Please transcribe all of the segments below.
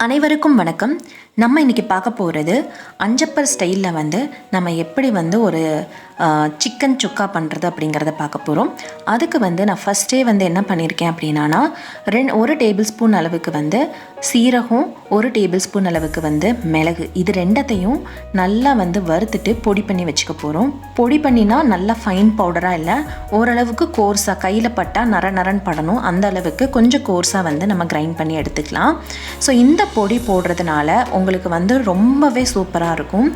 அனைவருக்கும் வணக்கம். நம்ம இன்றைக்கி பார்க்க போகிறது அஞ்சப்பர் ஸ்டைலில் நம்ம எப்படி ஒரு சிக்கன் சுக்கா பண்ணுறது அப்படிங்கிறத பார்க்க போகிறோம். அதுக்கு நான் ஃபஸ்ட்டே என்ன பண்ணியிருக்கேன் அப்படின்னா, ஒரு டேபிள் ஸ்பூன் அளவுக்கு சீரகம், ஒரு டேபிள் ஸ்பூன் அளவுக்கு மிளகு, இது ரெண்டத்தையும் நல்லா வறுத்துட்டு பொடி பண்ணி வச்சுக்க போகிறோம். பொடி பண்ணினா நல்லா ஃபைன் பவுடராக இல்லை, ஓரளவுக்கு கோர்ஸாக கையில் பட்டால் நரன்னு படணும், அந்த அளவுக்கு கொஞ்சம் கோர்ஸாக நம்ம கிரைண்ட் பண்ணி எடுத்துக்கலாம். ஸோ இந்த பொடி போடுறதுனால உங்களுக்கு ரொம்பவே சூப்பராக இருக்கும்.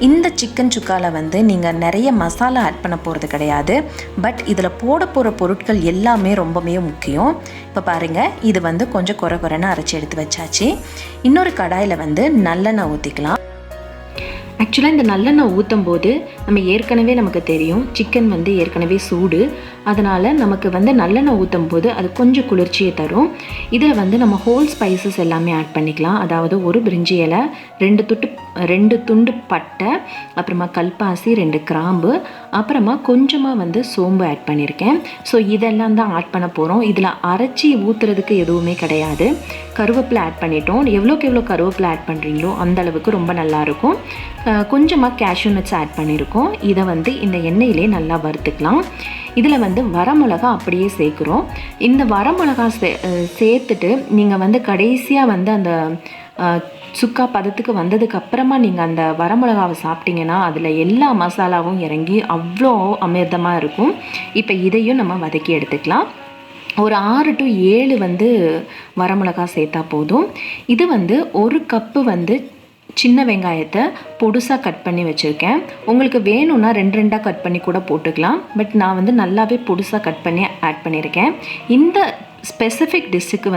இந்த சிக்கன் சுக்காவில் நீங்கள் நிறைய மசாலா ஆட் பண்ண போகிறது கிடையாது, பட் இதில் போட போகிற பொருட்கள் எல்லாமே ரொம்பவே முக்கியம். இப்போ பாருங்கள், இது கொஞ்சம் குறைன்னு அரைச்சி எடுத்து வச்சாச்சு. இன்னொரு கடாயில் நல்லெண்ணெய் ஊற்றிக்கலாம். ஆக்சுவலாக இந்த நல்லெண்ணெய் ஊற்றும் போது நமக்கு தெரியும் சிக்கன் ஏற்கனவே சூடு, அதனால் நமக்கு நல்லெண்ணெய் ஊற்றும் போது அது கொஞ்சம் குளிர்ச்சியை தரும். இதில் நம்ம ஹோல் ஸ்பைசஸ் எல்லாமே ஆட் பண்ணிக்கலாம். அதாவது ஒரு பிரிஞ்சி இலை, 2 துண்டு பட்டை, அப்புறமா கல்பாசி, 2 கிராம்பு, அப்புறமா கொஞ்சமாக சோம்பு ஆட் பண்ணியிருக்கேன். ஸோ இதெல்லாம் தான் ஆட் பண்ண போகிறோம். இதில் அரைச்சி ஊற்றுறதுக்கு எதுவுமே கிடையாது. கருவேப்பிலை ஆட் பண்ணிட்டோம். எவ்வளோக்கு எவ்வளோ கருவேப்பிலை ஆட் பண்ணுறீங்களோ அந்தளவுக்கு ரொம்ப நல்லாயிருக்கும். கொஞ்சமாக கேஷ்யூ நட்ஸ் ஆட் பண்ணியிருக்கோம். இதை இந்த எண்ணெயிலே நல்லா வறுத்துக்கலாம். இதில் வரமிளகா அப்படியே சேர்க்குறோம். இந்த வரமிளகா சேர்த்துட்டு நீங்கள் கடைசியாக அந்த சுக்கா பதத்துக்கு வந்ததுக்கு அப்புறமா நீங்கள் அந்த வரமிளகாவை சாப்பிட்டீங்கன்னா அதில் எல்லா மசாலாவும் இறங்கி அவ்வளோ அமிர்தமாக இருக்கும். இப்போ இதையும் நம்ம வதக்கி எடுத்துக்கலாம். ஒரு 6 to 7 வரமிளகா சேர்த்தா போதும். இது 1 கப்பு சின்ன வெங்காயத்தை பொடுசாக கட் பண்ணி வச்சுருக்கேன். உங்களுக்கு வேணும்னா 2 கட் பண்ணி கூட போட்டுக்கலாம், பட் நான் நல்லாவே பொடுசாக கட் பண்ணி ஆட் பண்ணியிருக்கேன். இந்த ஸ்பெசிஃபிக் டிஷ்ஷுக்கு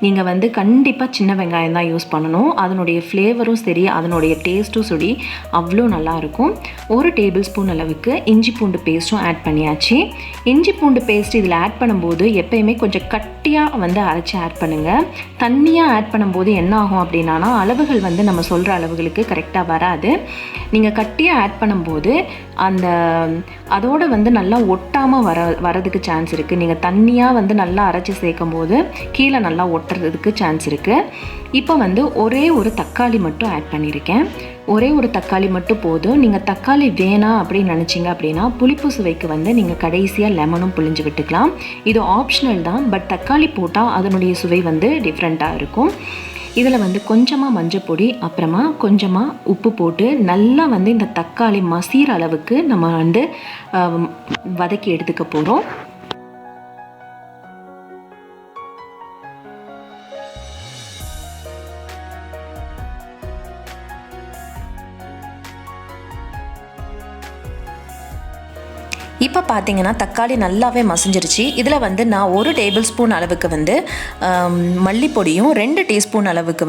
நீங்கள் கண்டிப்பாக சின்ன வெங்காயம் தான் யூஸ் பண்ணணும். அதனுடைய ஃப்ளேவரும் சரி, அதனுடைய டேஸ்ட்டும் சரி அவ்வளோ நல்லாயிருக்கும். 1 டேபிள் ஸ்பூன் அளவுக்கு இஞ்சி பூண்டு பேஸ்ட்டும் ஆட் பண்ணியாச்சு. இஞ்சி பூண்டு பேஸ்ட் இதில் ஆட் பண்ணும்போது எப்போயுமே கொஞ்சம் கட்டியாக அரைச்சி ஆட் பண்ணுங்கள். தண்ணியாக ஆட் பண்ணும்போது என்ன ஆகும் அப்படின்னா, அளவுகள் நம்ம சொல்கிற அளவுகளுக்கு கரெக்டாக வராது. நீங்கள் கட்டியாக ஆட் பண்ணும்போது அதோடு நல்லா ஒட்டாமல் வரதுக்கு சான்ஸ் இருக்குது. நீங்கள் தண்ணியாக நல்லா அரைச்சி சேர்க்கும் போது கீழே நல்லா ஒட்டுறதுக்கு சான்ஸ் இருக்குது. இப்போ ஒரே ஒரு தக்காளி மட்டும் ஆட் பண்ணியிருக்கேன். ஒரே ஒரு தக்காளி மட்டும் போதும். நீங்கள் தக்காளி வேணாம் அப்படின்னு நினச்சிங்க அப்படின்னா புளிப்பு சுவைக்கு நீங்கள் கடைசியாக லெமனும் புளிஞ்சு விட்டுக்கலாம். இது ஆப்ஷனல் தான், பட் தக்காளி போட்டால் அதனுடைய சுவை டிஃப்ரெண்ட்டாக இருக்கும். இதில் கொஞ்சமாக மஞ்சள் பொடி, அப்புறமா கொஞ்சமாக உப்பு போட்டு நல்லா இந்த தக்காளி மசீர அளவுக்கு நம்ம வதக்கி எடுத்துக்க போகிறோம். இப்போ பார்த்தீங்கன்னா தக்காளி நல்லாவே மசிஞ்சிருச்சு. இதில் நான் 1 டேபிள் ஸ்பூன் அளவுக்கு மல்லிப்பொடியும் 2 டீஸ்பூன் அளவுக்கு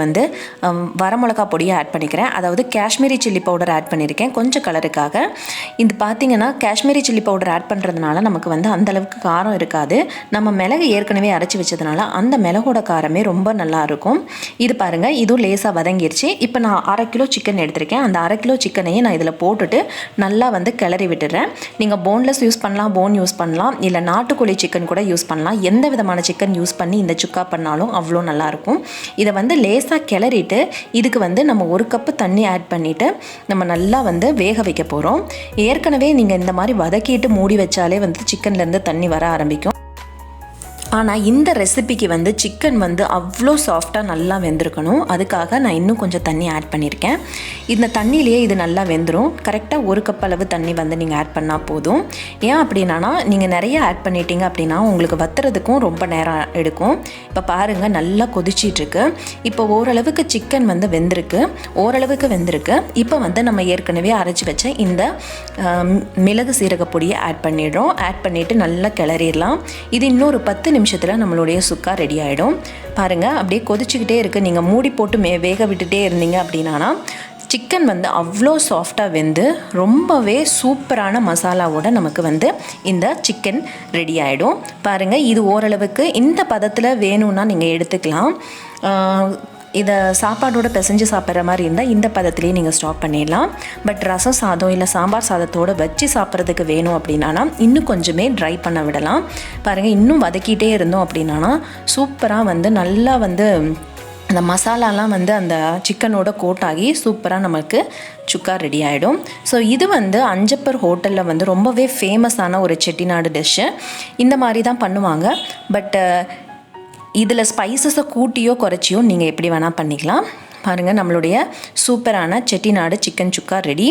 வரமிளகா பொடியை ஆட் பண்ணிக்கிறேன். அதாவது காஷ்மீரி சில்லி பவுடர் ஆட் பண்ணியிருக்கேன் கொஞ்சம் கலருக்காக. இது பார்த்தீங்கன்னா காஷ்மீரி சில்லி பவுடர் ஆட் பண்ணுறதுனால நமக்கு அந்தளவுக்கு காரம் இருக்காது. நம்ம மிளகு ஏற்கனவே அரைச்சி வச்சதுனால அந்த மிளகோட காரமே ரொம்ப நல்லாயிருக்கும். இது பாருங்கள், இதுவும் லேசாக வதங்கிருச்சு. இப்போ நான் 1/2 கிலோ சிக்கன் எடுத்திருக்கேன். அந்த 1/2 கிலோ சிக்கனையும் நான் இதில் போட்டுட்டு நல்லா கிளறி விட்டுறேன். நீங்கள் போன்லெஸ் யூஸ் பண்ணலாம், போன் யூஸ் பண்ணலாம், இல்லை நாட்டுக்கோழி சிக்கன் கூட யூஸ் பண்ணலாம். எந்த விதமான சிக்கன் யூஸ் பண்ணி இந்த சுக்கா பண்ணாலும் அவ்வளோ நல்லாயிருக்கும். இதை லேசாக கிளறிட்டு இதுக்கு நம்ம 1 கப்பு தண்ணி ஆட் பண்ணிவிட்டு நம்ம நல்லா வேக வைக்க போகிறோம். ஏற்கனவே நீங்கள் இந்த மாதிரி வதக்கிட்டு மூடி வச்சாலே சிக்கன்லேருந்து தண்ணி வர ஆரம்பிக்கும். ஆனால் இந்த ரெசிபிக்கு சிக்கன் அவ்வளோ சாஃப்டாக நல்லா வெந்திருக்கணும். அதுக்காக நான் இன்னும் கொஞ்சம் தண்ணி ஆட் பண்ணியிருக்கேன். இந்த தண்ணியிலேயே இது நல்லா வெந்துடும். கரெக்டாக 1 கப் அளவு தண்ணி நீங்கள் ஆட் பண்ணால் போதும். ஏன் அப்படின்னா, நீங்கள் நிறைய ஆட் பண்ணிட்டீங்க அப்படின்னா உங்களுக்கு வத்துறதுக்கும் ரொம்ப நேரம் எடுக்கும். இப்போ பாருங்கள், நல்லா கொதிச்சிட்ருக்கு. இப்போ ஓரளவுக்கு சிக்கன் ஓரளவுக்கு வெந்திருக்கு. இப்போ நம்ம ஏற்கனவே அரைச்சி வச்ச இந்த மிளகு சீரக பொடியை ஆட் பண்ணிடுறோம். ஆட் பண்ணிவிட்டு நல்லா கிளறிடலாம். இது இன்னொரு 10 நிமிஷத்தில் நம்மளுடைய சுக்கா ரெடி ஆகிடும். பாருங்கள், அப்படியே கொதிச்சுக்கிட்டே இருக்குது. நீங்கள் மூடி போட்டு வேக விட்டுட்டே இருந்தீங்க அப்படின்னா சிக்கன் அவ்வளோ சாஃப்டாக வெந்து ரொம்பவே சூப்பரான மசாலாவோட நமக்கு இந்த சிக்கன் ரெடி ஆகிடும். பாருங்கள், இது ஓரளவுக்கு இந்த பதத்தில் வேணும்னா நீங்கள் எடுத்துக்கலாம். இதை சாப்பாடோட பிசைஞ்சு சாப்பிட்ற மாதிரி இருந்தால் இந்த பதத்துலேயே நீங்கள் ஸ்டாப் பண்ணிடலாம். பட் ரசம் சாதம் இல்லை சாம்பார் சாதத்தோடு வச்சு சாப்பிட்றதுக்கு வேணும் அப்படின்னா இன்னும் கொஞ்சமே ட்ரை பண்ண விடலாம். பாருங்கள், இன்னும் வதக்கிட்டே இருந்தோம் அப்படின்னா சூப்பராக நல்லா அந்த மசாலாலாம் வந்து அந்த சிக்கனோட கோட் ஆகி சூப்பராக நமக்கு சுக்கா ரெடி ஆகிடும். ஸோ இது வந்து அஞ்சப்பர் ஹோட்டலில் வந்து ரொம்பவே ஃபேமஸான ஒரு செட்டிநாடு டிஷ்ஷு. இந்த மாதிரி தான் பண்ணுவாங்க. பட் இதில் ஸ்பைசஸை கூட்டியோ குறைச்சியோ நீங்கள் எப்படி வேணால் பண்ணிக்கலாம். பாருங்கள், நம்மளுடைய சூப்பரான செட்டிநாடு சிக்கன் சுக்கா ரெடி.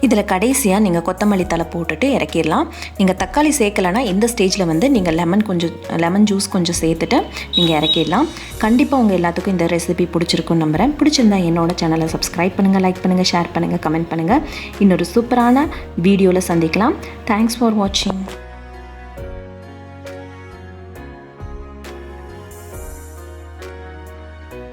இதில் கடைசியாக நீங்கள் கொத்தமல்லி தலை போட்டுட்டு இறக்கிடலாம். நீங்கள் தக்காளி சேர்க்கலைன்னா இந்த ஸ்டேஜில் வந்து நீங்கள் லெமன் ஜூஸ் கொஞ்சம் சேர்த்துட்டு நீங்கள் இறக்கிடலாம். கண்டிப்பாக உங்கள் எல்லாத்துக்கும் இந்த ரெசிபி பிடிச்சிருக்குன்னு நம்புகிறேன். பிடிச்சிருந்தா என்னோட சேனலை சப்ஸ்கிரைப் பண்ணுங்கள், லைக் பண்ணுங்கள், ஷேர் பண்ணுங்கள், கமெண்ட் பண்ணுங்கள். இன்னொரு சூப்பரான வீடியோவில் சந்திக்கலாம். தேங்க்ஸ் ஃபார் வாட்சிங்.